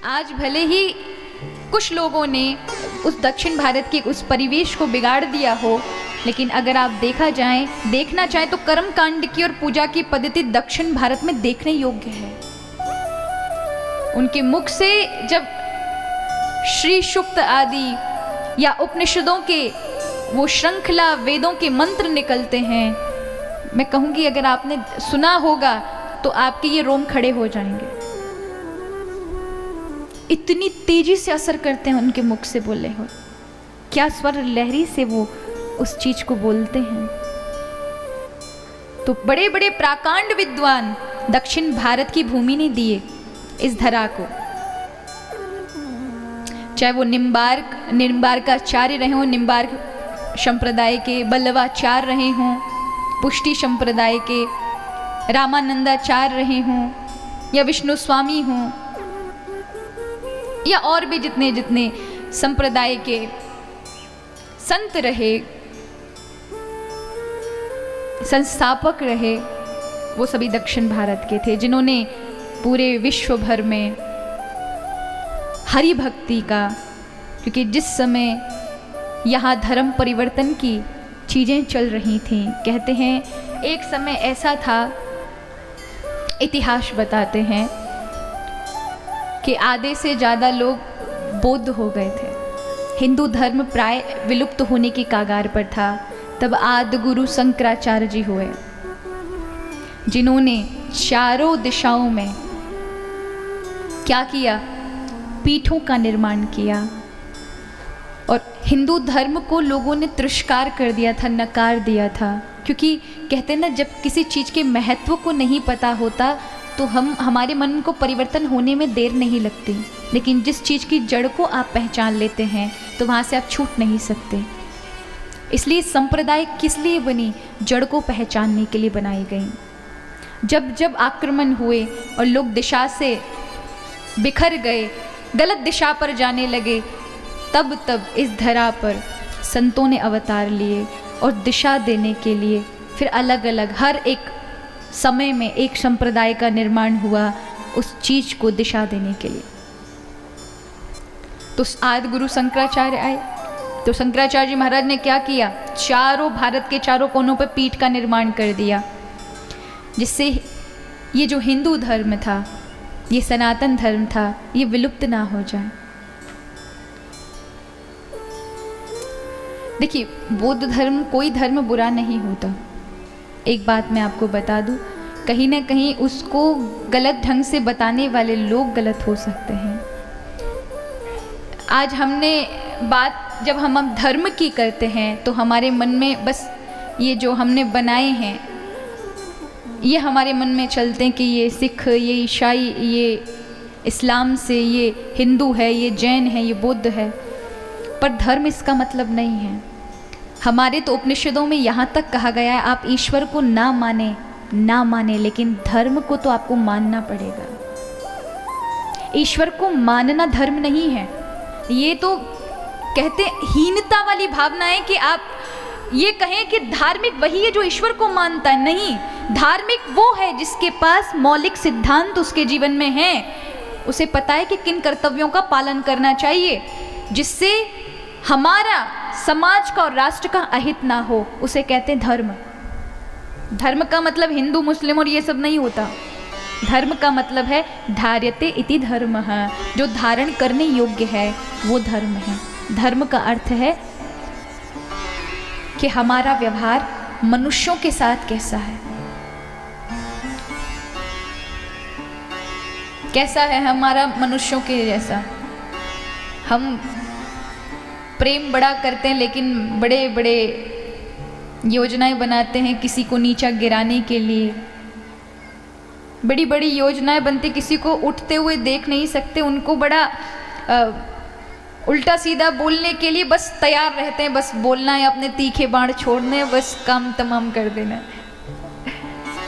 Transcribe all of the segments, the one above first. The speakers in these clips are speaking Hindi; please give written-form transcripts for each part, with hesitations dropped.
आज भले ही कुछ लोगों ने उस दक्षिण भारत के उस परिवेश को बिगाड़ दिया हो, लेकिन अगर आप देखना चाहें तो कर्म कांड की और पूजा की पद्धति दक्षिण भारत में देखने योग्य है। उनके मुख से जब श्री सूक्त आदि या उपनिषदों के वो श्रृंखला वेदों के मंत्र निकलते हैं, मैं कहूंगी अगर आपने सुना होगा तो आपके ये रोम खड़े हो जाएंगे। इतनी तेजी से असर करते हैं उनके मुख से बोले हो, क्या स्वर लहरी से वो उस चीज को बोलते हैं। तो बड़े बड़े प्राकांड विद्वान दक्षिण भारत की भूमि ने दिए इस धरा को, चाहे वो निम्बार्काचार्य रहे हों, निम्बार्क संप्रदाय के बल्लवाचार्य रहे हों, पुष्टि संप्रदाय के रामानंदाचार्य रहे हों, या विष्णु स्वामी हों, या और भी जितने जितने संप्रदाय के संत रहे, संस्थापक रहे, वो सभी दक्षिण भारत के थे, जिन्होंने पूरे विश्व भर में हरि भक्ति का, क्योंकि जिस समय यहाँ धर्म परिवर्तन की चीज़ें चल रही थीं, कहते हैं एक समय ऐसा था, इतिहास बताते हैं कि आधे से ज़्यादा लोग बौद्ध हो गए थे, हिंदू धर्म प्राय विलुप्त होने की कागार पर था। तब आदि गुरु शंकराचार्य जी हुए, जिन्होंने चारों दिशाओं में क्या किया, पीठों का निर्माण किया, और हिंदू धर्म को लोगों ने तिरस्कार कर दिया था, नकार दिया था। क्योंकि कहते हैं ना, जब किसी चीज़ के महत्व को नहीं पता होता तो हमारे मन को परिवर्तन होने में देर नहीं लगती, लेकिन जिस चीज़ की जड़ को आप पहचान लेते हैं तो वहाँ से आप छूट नहीं सकते। इसलिए संप्रदाय किस लिए बनी, जड़ को पहचानने के लिए बनाई गई। जब जब आक्रमण हुए और लोग दिशा से बिखर गए, गलत दिशा पर जाने लगे, तब तब इस धरा पर संतों ने अवतार लिए और दिशा देने के लिए फिर अलग अलग हर एक समय में एक संप्रदाय का निर्माण हुआ, उस चीज को दिशा देने के लिए। तो आदि गुरु शंकराचार्य आए, तो शंकराचार्य जी महाराज ने क्या किया, चारों भारत के चारों कोनों पर पीठ का निर्माण कर दिया, जिससे ये जो हिंदू धर्म था, ये सनातन धर्म था, ये विलुप्त ना हो जाए। देखिए, बौद्ध धर्म, कोई धर्म बुरा नहीं होता, एक बात मैं आपको बता दूं, कहीं ना कहीं उसको गलत ढंग से बताने वाले लोग गलत हो सकते हैं। आज हमने बात जब हम अब धर्म की करते हैं तो हमारे मन में बस ये जो हमने बनाए हैं, ये हमारे मन में चलते हैं कि ये सिख, ये ईसाई, ये इस्लाम से, ये हिंदू है, ये जैन है, ये बुद्ध है, पर धर्म इसका मतलब नहीं है। हमारे तो उपनिषदों में यहाँ तक कहा गया है, आप ईश्वर को ना माने, लेकिन धर्म को तो आपको मानना पड़ेगा। ईश्वर को मानना धर्म नहीं है, ये तो कहते हीनता वाली भावना है कि आप ये कहें कि धार्मिक वही है जो ईश्वर को मानता है। नहीं, धार्मिक वो है जिसके पास मौलिक सिद्धांत उसके जीवन में हैं, उसे पता है कि किन कर्तव्यों का पालन करना चाहिए, जिससे हमारा समाज का और राष्ट्र का अहित ना हो, उसे कहते हैं धर्म। धर्म का मतलब हिंदू मुस्लिम और ये सब नहीं होता। धर्म का मतलब है धार्यते इति धर्मः, जो धारण करने योग्य है वो धर्म है। धर्म का अर्थ है कि हमारा व्यवहार मनुष्यों के साथ कैसा है, कैसा है हमारा मनुष्यों के जैसा। हम प्रेम बड़ा करते हैं, लेकिन बड़े बड़े योजनाएं बनाते हैं किसी को नीचा गिराने के लिए, बड़ी बड़ी योजनाएं बनती, किसी को उठते हुए देख नहीं सकते, उनको बड़ा उल्टा सीधा बोलने के लिए बस तैयार रहते हैं, बस बोलना है, अपने तीखे बाण छोड़ने, बस काम तमाम कर देना।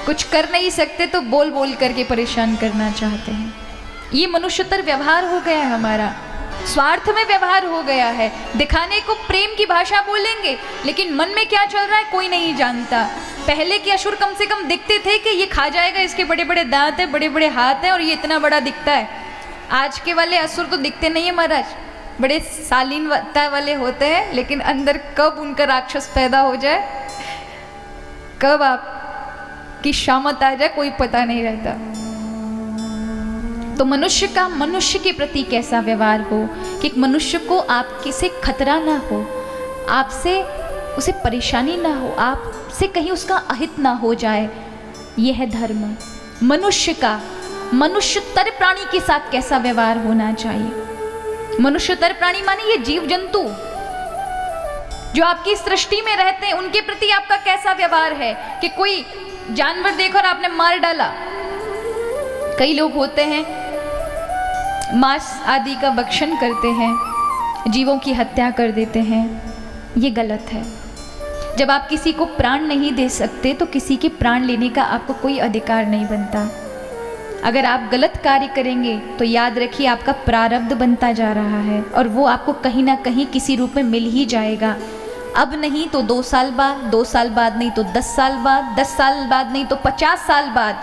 कुछ कर नहीं सकते तो बोल बोल करके परेशान करना चाहते हैं। ये मनुष्यतर व्यवहार हो गया है हमारा, स्वार्थ में व्यवहार हो गया है। दिखाने को प्रेम की भाषा बोलेंगे, लेकिन मन में क्या चल रहा है कोई नहीं जानता। पहले के असुर कम से कम दिखते थे कि ये खा जाएगा, इसके बड़े बड़े दांत हैं, बड़े बड़े हाथ हैं और ये इतना बड़ा दिखता है। आज के वाले असुर तो दिखते नहीं है महाराज, बड़े शालीनता वाले होते हैं, लेकिन अंदर कब उनका राक्षस पैदा हो जाए, कब आपकी शामत आ जाए, कोई पता नहीं रहता। तो मनुष्य का मनुष्य के प्रति कैसा व्यवहार हो कि एक मनुष्य को आपके से खतरा ना हो, आपसे उसे परेशानी ना हो, आपसे कहीं उसका अहित ना हो जाए, यह है धर्म। मनुष्य का मनुष्यतर प्राणी के साथ कैसा व्यवहार होना चाहिए। मनुष्यतर प्राणी माने ये जीव जंतु जो आपकी सृष्टि में रहते हैं, उनके प्रति आपका कैसा व्यवहार है। कि कोई जानवर देखो और आपने मार डाला, कई लोग होते हैं मांस आदि का भक्षण करते हैं, जीवों की हत्या कर देते हैं, ये गलत है। जब आप किसी को प्राण नहीं दे सकते तो किसी के प्राण लेने का आपको कोई अधिकार नहीं बनता। अगर आप गलत कार्य करेंगे तो याद रखिए आपका प्रारब्ध बनता जा रहा है और वो आपको कहीं ना कहीं किसी रूप में मिल ही जाएगा। अब नहीं तो 2 साल बाद, 2 साल बाद नहीं तो 10 साल बाद, 10 साल बाद नहीं तो 50 साल बाद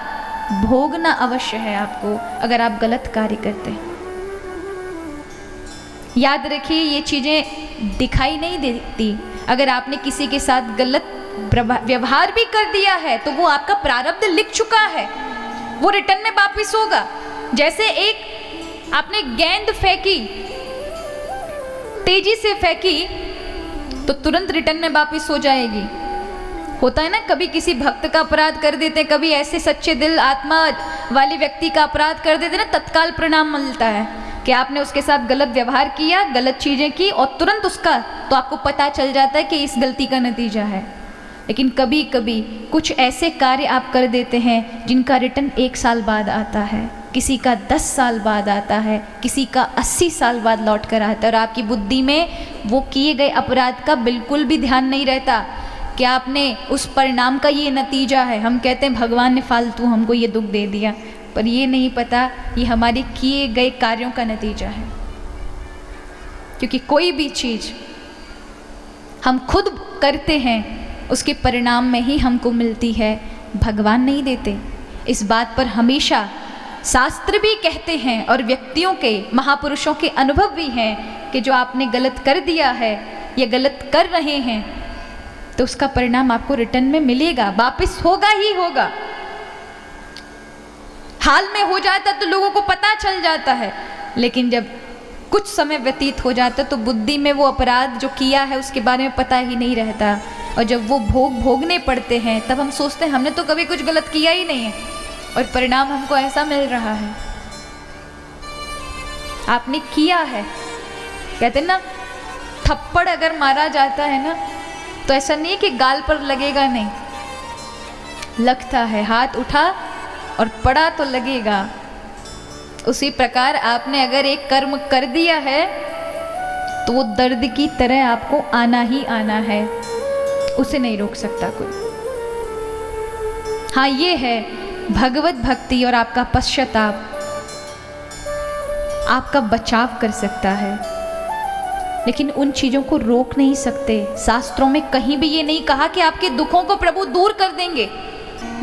भोगना अवश्य है आपको, अगर आप गलत कार्य करते हैं। याद रखिए ये चीज़ें दिखाई नहीं देती। अगर आपने किसी के साथ गलत व्यवहार भी कर दिया है तो वो आपका प्रारब्ध लिख चुका है, वो रिटर्न में वापिस होगा। जैसे एक आपने गेंद फेंकी, तेजी से फेंकी तो तुरंत रिटर्न में वापिस हो जाएगी। होता है ना, कभी किसी भक्त का अपराध कर देते हैं, कभी ऐसे सच्चे दिल आत्मा वाले व्यक्ति का अपराध कर देते हैं ना, तत्काल परिणाम मिलता है कि आपने उसके साथ गलत व्यवहार किया, गलत चीज़ें की और तुरंत उसका तो आपको पता चल जाता है कि इस गलती का नतीजा है। लेकिन कभी कभी कुछ ऐसे कार्य आप कर देते हैं जिनका रिटर्न 1 साल बाद आता है, किसी का 10 साल बाद आता है, किसी का 80 साल बाद लौट कर आता है, और आपकी बुद्धि में वो किए गए अपराध का बिल्कुल भी ध्यान नहीं रहता कि आपने उस परिणाम का ये नतीजा है। हम कहते हैं भगवान ने फालतू हमको ये दुख दे दिया, पर ये नहीं पता ये हमारे किए गए कार्यों का नतीजा है। क्योंकि कोई भी चीज़ हम खुद करते हैं उसके परिणाम में ही हमको मिलती है, भगवान नहीं देते। इस बात पर हमेशा शास्त्र भी कहते हैं और व्यक्तियों के, महापुरुषों के अनुभव भी हैं कि जो आपने गलत कर दिया है या गलत कर रहे हैं तो उसका परिणाम आपको रिटर्न में मिलेगा, वापस होगा ही होगा। हाल में हो जाता तो लोगों को पता चल जाता है, लेकिन जब कुछ समय व्यतीत हो जाता तो बुद्धि में वो अपराध जो किया है उसके बारे में पता ही नहीं रहता, और जब वो भोगने पड़ते हैं तब हम सोचते हैं हमने तो कभी कुछ गलत किया ही नहीं है और परिणाम हमको ऐसा मिल रहा है। आपने किया है, कहते हैं ना, थप्पड़ अगर मारा जाता है ना तो ऐसा नहीं है कि गाल पर लगेगा, नहीं लगता है, हाथ उठा और पड़ा तो लगेगा। उसी प्रकार आपने अगर एक कर्म कर दिया है तो वो दर्द की तरह आपको आना ही आना है, उसे नहीं रोक सकता कोई। हाँ, ये है भगवत भक्ति और आपका पश्चाताप आपका बचाव कर सकता है, लेकिन उन चीज़ों को रोक नहीं सकते। शास्त्रों में कहीं भी ये नहीं कहा कि आपके दुखों को प्रभु दूर कर देंगे।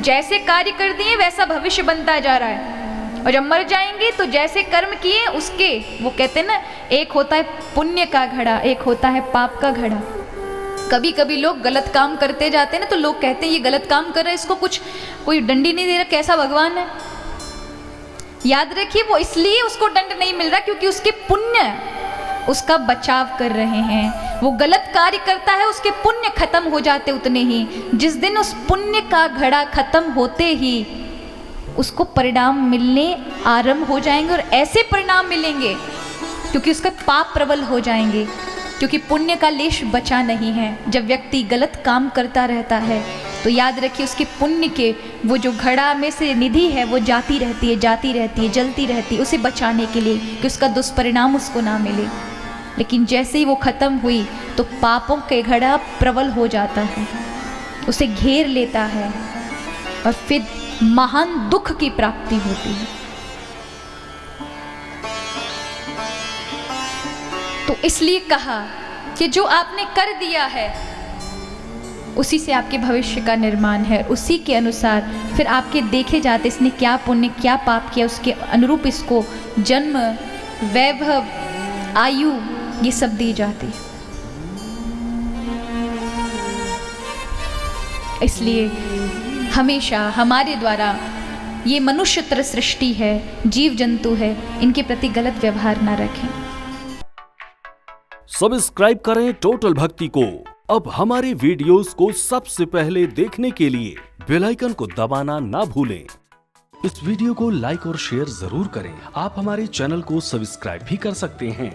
जैसे कार्य कर दिए वैसा भविष्य बनता जा रहा है, और जब मर जाएंगे तो जैसे कर्म किए उसके, वो कहते हैं ना, एक होता है पुण्य का घड़ा, एक होता है पाप का घड़ा। कभी कभी लोग गलत काम करते जाते हैं ना तो लोग कहते हैं ये गलत काम कर रहा है, इसको कुछ कोई दंड ही नहीं दे रहा, कैसा भगवान है। याद रखिए वो इसलिए उसको दंड नहीं मिल रहा क्योंकि उसके पुण्य उसका बचाव कर रहे हैं। वो गलत कार्य करता है, उसके पुण्य खत्म हो जाते उतने ही। जिस दिन उस पुण्य का घड़ा खत्म होते ही उसको परिणाम मिलने आरंभ हो जाएंगे, और ऐसे परिणाम मिलेंगे क्योंकि उसके पाप प्रबल हो जाएंगे, क्योंकि पुण्य का लेश बचा नहीं है। जब व्यक्ति गलत काम करता रहता है तो याद रखिए उसके पुण्य के वो जो घड़ा में से निधि है वो जाती रहती है, जाती रहती है, जलती रहती है, उसे बचाने के लिए कि उसका दुष्परिणाम उसको ना मिले। लेकिन जैसे ही वो खत्म हुई तो पापों के घड़ा प्रबल हो जाता है, उसे घेर लेता है और फिर महान दुख की प्राप्ति होती है। तो इसलिए कहा कि जो आपने कर दिया है उसी से आपके भविष्य का निर्माण है। उसी के अनुसार फिर आपके देखे जाते इसने क्या पुण्य क्या पाप किया, उसके अनुरूप इसको जन्म, वैभव, आयु ये सब दी जाती है। इसलिए हमेशा हमारे द्वारा ये मनुष्यतर सृष्टि है, जीव जंतु है, इनके प्रति गलत व्यवहार ना रखें। सब्सक्राइब करें टोटल भक्ति को। अब हमारे वीडियोस को सबसे पहले देखने के लिए बेल आइकन को दबाना ना भूलें। इस वीडियो को लाइक और शेयर जरूर करें। आप हमारे चैनल को सब्सक्राइब भी कर सकते हैं।